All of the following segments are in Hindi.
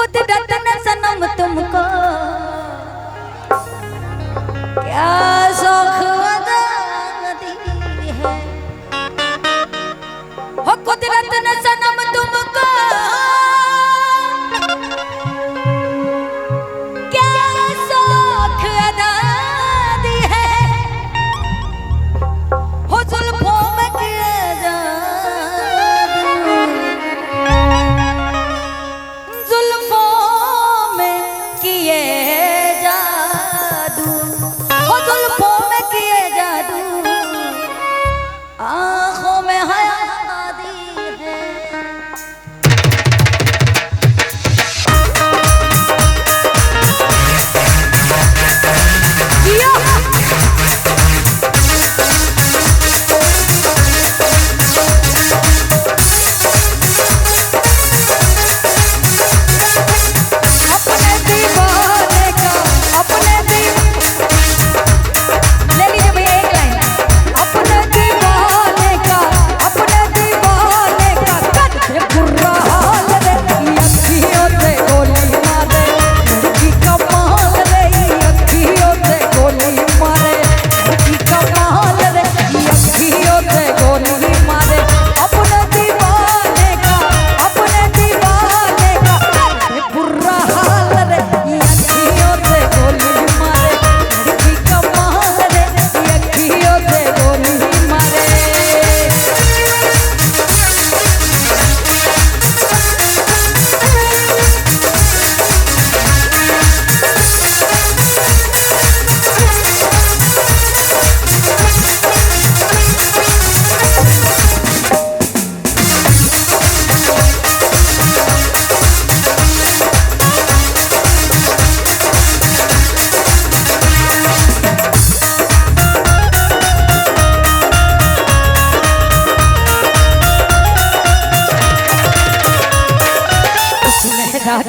कुदरत ने सनम तुमको क्या शौक अदा दी है। हो कुदरत ने सनम तुमको क्या शौक अदा दी है। हो जुल्फों में किए जादू, हो जुल्फों में किए जादू, आँखों में हया दी है।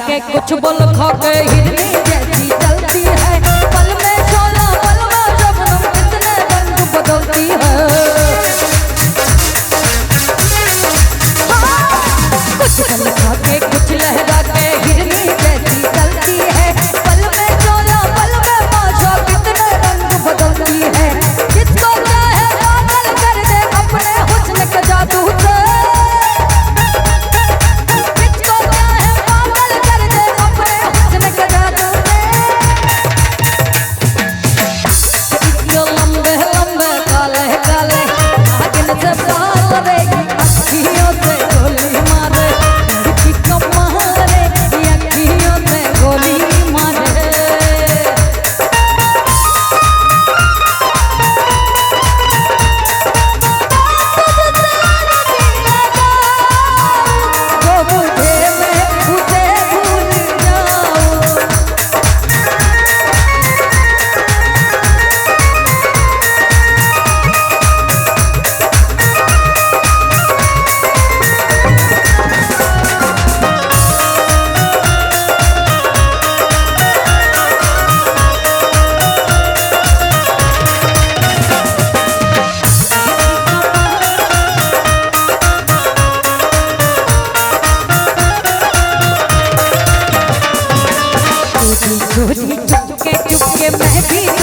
के कुछ बोल खा के हिरनी जैसी चलती है, पल में शोला पल में शबनम कितने रंग बदलती है। कुछ बोल खा के कुछ लहरा के हिरनी जैसी चलती है, पल में शोला पल में माशा कितने रंग बदलती है। किसको चाहे पागल कर दे अपने हुस्न के जादू से, चुपके चुपके मैं भी